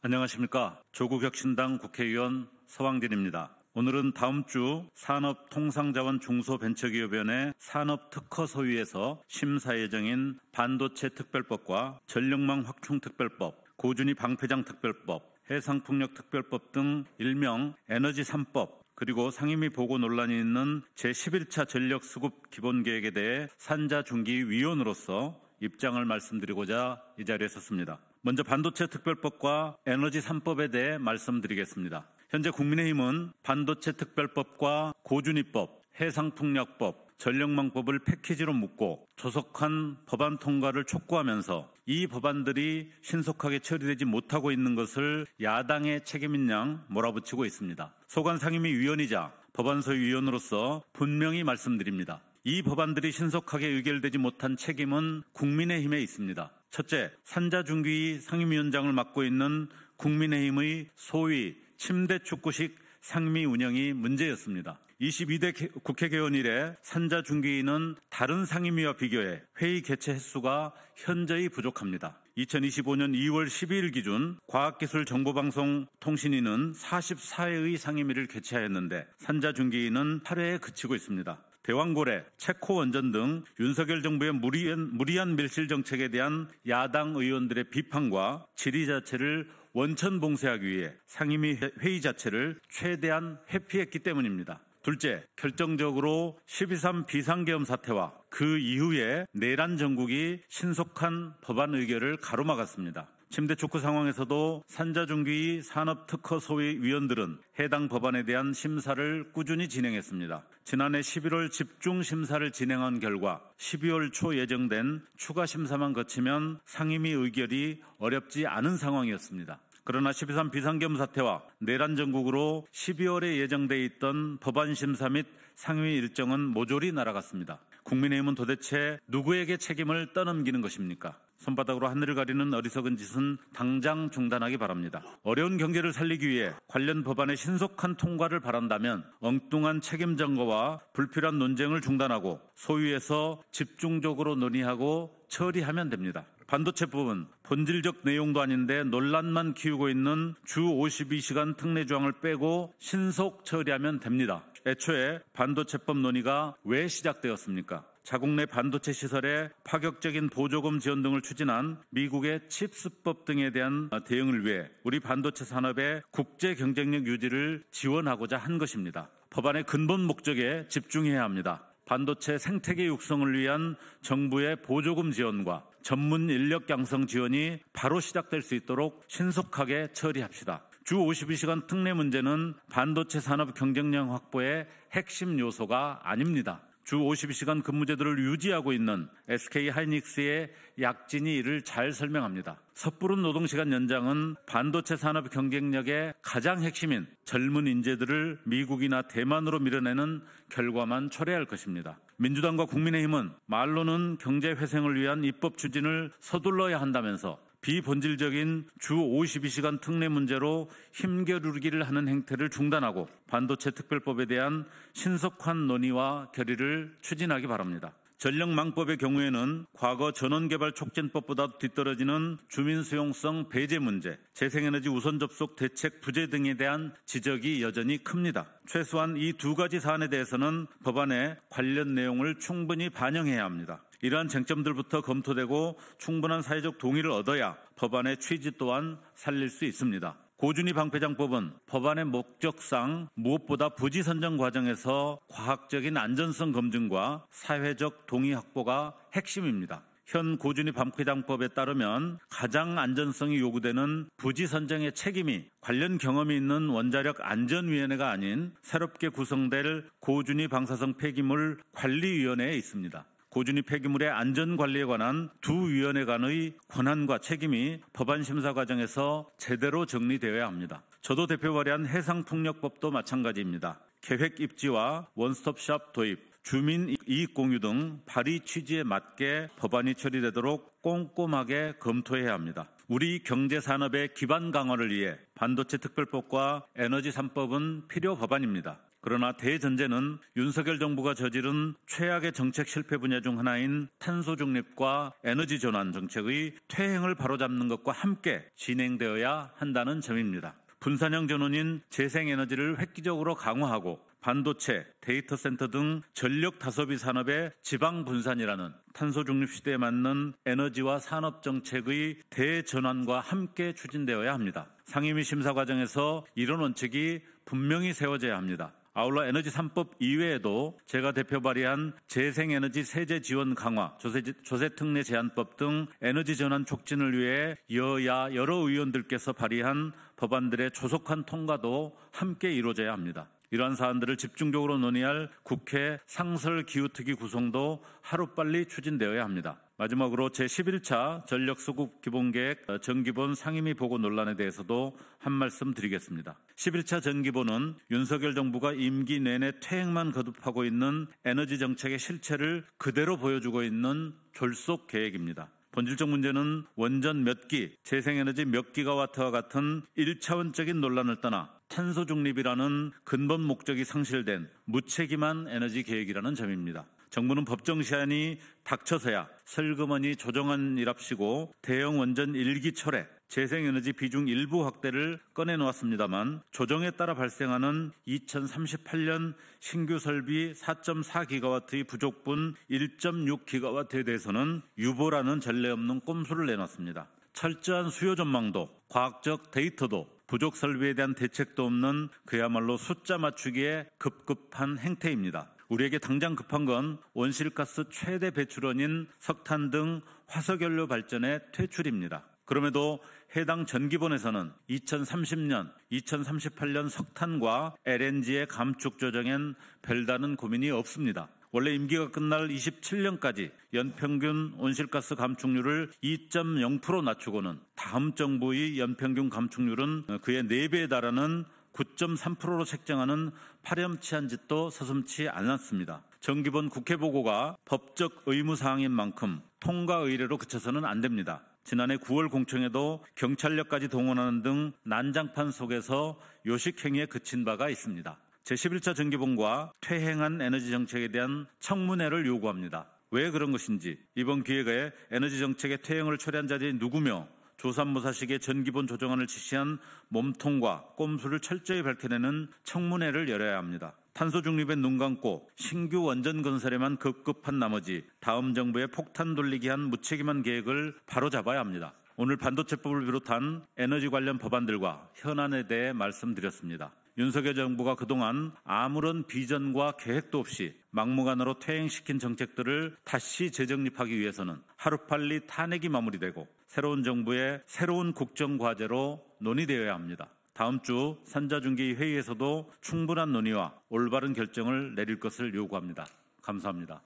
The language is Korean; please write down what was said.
안녕하십니까. 조국혁신당 국회의원 서왕진입니다. 오늘은 다음 주 산업통상자원 중소벤처기업위원회 산업특허 소위에서 심사 예정인 반도체 특별법과 전력망 확충특별법, 고준위 방패장 특별법, 해상풍력 특별법 등 일명 에너지 3법, 그리고 상임위 보고 논란이 있는 제11차 전력수급 기본계획에 대해 산자중기위원으로서 입장을 말씀드리고자 이 자리에 섰습니다. 먼저 반도체 특별법과 에너지 3법에 대해 말씀드리겠습니다. 현재 국민의힘은 반도체 특별법과 고준위법, 해상풍력법, 전력망법을 패키지로 묶고 조속한 법안 통과를 촉구하면서 이 법안들이 신속하게 처리되지 못하고 있는 것을 야당의 책임인 양 몰아붙이고 있습니다. 소관 상임위 위원이자 법안소위 위원으로서 분명히 말씀드립니다. 이 법안들이 신속하게 의결되지 못한 책임은 국민의힘에 있습니다. 첫째, 산자중기 상임위원장을 맡고 있는 국민의힘의 소위 침대축구식 상임위 운영이 문제였습니다. 22대 국회 개원 이래 산자중기위는 다른 상임위와 비교해 회의 개최 횟수가 현저히 부족합니다. 2025년 2월 12일 기준 과학기술정보방송통신위는 44회의 상임위를 개최하였는데 산자중기위는 8회에 그치고 있습니다. 대왕고래, 체코원전 등 윤석열 정부의 무리한 밀실 정책에 대한 야당 의원들의 비판과 질의 자체를 원천봉쇄하기 위해 상임위 회의 자체를 최대한 회피했기 때문입니다. 둘째, 결정적으로 12.3 비상계엄 사태와 그 이후에 내란 정국이 신속한 법안 의결을 가로막았습니다. 침대축구 상황에서도 산자중기 산업특허소위 위원들은 해당 법안에 대한 심사를 꾸준히 진행했습니다. 지난해 11월 집중심사를 진행한 결과 12월 초 예정된 추가 심사만 거치면 상임위 의결이 어렵지 않은 상황이었습니다. 그러나 12.3 비상계엄 사태와 내란 정국으로 12월에 예정돼 있던 법안 심사 및 상임위 일정은 모조리 날아갔습니다. 국민의힘은 도대체 누구에게 책임을 떠넘기는 것입니까? 손바닥으로 하늘을 가리는 어리석은 짓은 당장 중단하기 바랍니다. 어려운 경제를 살리기 위해 관련 법안의 신속한 통과를 바란다면 엉뚱한 책임 전가와 불필요한 논쟁을 중단하고 소위에서 집중적으로 논의하고 처리하면 됩니다. 반도체법은 본질적 내용도 아닌데 논란만 키우고 있는 주 52시간 특례 조항을 빼고 신속 처리하면 됩니다. 애초에 반도체법 논의가 왜 시작되었습니까? 자국 내 반도체 시설에 파격적인 보조금 지원 등을 추진한 미국의 칩스법 등에 대한 대응을 위해 우리 반도체 산업의 국제 경쟁력 유지를 지원하고자 한 것입니다. 법안의 근본 목적에 집중해야 합니다. 반도체 생태계 육성을 위한 정부의 보조금 지원과 전문 인력 양성 지원이 바로 시작될 수 있도록 신속하게 처리합시다. 주 52시간 특례 문제는 반도체 산업 경쟁력 확보의 핵심 요소가 아닙니다. 주 52시간 근무제도를 유지하고 있는 SK하이닉스의 약진이 이를 잘 설명합니다. 섣부른 노동시간 연장은 반도체 산업 경쟁력의 가장 핵심인 젊은 인재들을 미국이나 대만으로 밀어내는 결과만 초래할 것입니다. 민주당과 국민의힘은 말로는 경제회생을 위한 입법 추진을 서둘러야 한다면서 비본질적인 주 52시간 특례 문제로 힘겨루기를 하는 행태를 중단하고 반도체 특별법에 대한 신속한 논의와 결의를 추진하기 바랍니다. 전력망법의 경우에는 과거 전원개발 촉진법보다 뒤떨어지는 주민수용성 배제 문제, 재생에너지 우선 접속 대책 부재 등에 대한 지적이 여전히 큽니다. 최소한 이 두 가지 사안에 대해서는 법안에 관련 내용을 충분히 반영해야 합니다. 이러한 쟁점들부터 검토되고 충분한 사회적 동의를 얻어야 법안의 취지 또한 살릴 수 있습니다. 고준위 방패장법은 법안의 목적상 무엇보다 부지 선정 과정에서 과학적인 안전성 검증과 사회적 동의 확보가 핵심입니다. 현 고준위 방패장법에 따르면 가장 안전성이 요구되는 부지 선정의 책임이 관련 경험이 있는 원자력 안전위원회가 아닌 새롭게 구성될 고준위 방사성 폐기물 관리위원회에 있습니다. 고준위 폐기물의 안전관리에 관한 두 위원회 간의 권한과 책임이 법안 심사 과정에서 제대로 정리되어야 합니다. 저도 대표 발의한 해상풍력법도 마찬가지입니다. 계획 입지와 원스톱샵 도입, 주민 이익 공유 등 발의 취지에 맞게 법안이 처리되도록 꼼꼼하게 검토해야 합니다. 우리 경제산업의 기반 강화를 위해 반도체 특별법과 에너지 3법은 필요 법안입니다. 그러나 대전제는 윤석열 정부가 저지른 최악의 정책 실패 분야 중 하나인 탄소 중립과 에너지 전환 정책의 퇴행을 바로잡는 것과 함께 진행되어야 한다는 점입니다. 분산형 전원인 재생에너지를 획기적으로 강화하고 반도체, 데이터 센터 등 전력 다소비 산업의 지방 분산이라는 탄소 중립 시대에 맞는 에너지와 산업 정책의 대전환과 함께 추진되어야 합니다. 상임위 심사 과정에서 이런 원칙이 분명히 세워져야 합니다. 아울러 에너지 3법 이외에도 제가 대표 발의한 재생에너지 세제 지원 강화, 조세특례 제한법 등 에너지 전환 촉진을 위해 여야 여러 의원들께서 발의한 법안들의 조속한 통과도 함께 이루어져야 합니다. 이러한 사안들을 집중적으로 논의할 국회 상설기후특위 구성도 하루빨리 추진되어야 합니다. 마지막으로 제11차 전력수급 기본계획 정기본 상임위 보고 논란에 대해서도 한 말씀 드리겠습니다. 11차 정기본은 윤석열 정부가 임기 내내 퇴행만 거듭하고 있는 에너지 정책의 실체를 그대로 보여주고 있는 졸속 계획입니다. 본질적 문제는 원전 몇 기, 재생에너지 몇 기가와트와 같은 1차원적인 논란을 떠나 탄소 중립이라는 근본 목적이 상실된 무책임한 에너지 계획이라는 점입니다. 정부는 법정 시한이 닥쳐서야 슬그머니 조정안이랍시고 대형 원전 1기 철회, 재생에너지 비중 일부 확대를 꺼내놓았습니다만 조정에 따라 발생하는 2038년 신규 설비 4.4기가와트의 부족분 1.6기가와트에 대해서는 유보라는 전례 없는 꼼수를 내놨습니다. 철저한 수요 전망도, 과학적 데이터도, 부족 설비에 대한 대책도 없는 그야말로 숫자 맞추기에 급급한 행태입니다. 우리에게 당장 급한 건 온실가스 최대 배출원인 석탄 등 화석연료 발전의 퇴출입니다. 그럼에도 해당 전기본에서는 2030년, 2038년 석탄과 LNG의 감축 조정엔 별다른 고민이 없습니다. 원래 임기가 끝날 27년까지 연평균 온실가스 감축률을 2.0% 낮추고는 다음 정부의 연평균 감축률은 그의 4배에 달하는 9.3%로 책정하는 파렴치한 짓도 서슴지 않았습니다. 정기본 국회 보고가 법적 의무사항인 만큼 통과 의례로 그쳐서는 안 됩니다. 지난해 9월 공청회도 경찰력까지 동원하는 등 난장판 속에서 요식행위에 그친 바가 있습니다. 제11차 정기본과 퇴행한 에너지 정책에 대한 청문회를 요구합니다. 왜 그런 것인지, 이번 기획에 에너지 정책의 퇴행을 초래한 자들이 누구며 조삼모사식의 전기본 조정안을 지시한 몸통과 꼼수를 철저히 밝혀내는 청문회를 열어야 합니다. 탄소 중립에 눈 감고 신규 원전 건설에만 급급한 나머지 다음 정부의 폭탄 돌리기 한 무책임한 계획을 바로잡아야 합니다. 오늘 반도체법을 비롯한 에너지 관련 법안들과 현안에 대해 말씀드렸습니다. 윤석열 정부가 그동안 아무런 비전과 계획도 없이 막무가내로 퇴행시킨 정책들을 다시 재정립하기 위해서는 하루빨리 탄핵이 마무리되고 새로운 정부의 새로운 국정과제로 논의되어야 합니다. 다음 주 산자중기 회의에서도 충분한 논의와 올바른 결정을 내릴 것을 요구합니다. 감사합니다.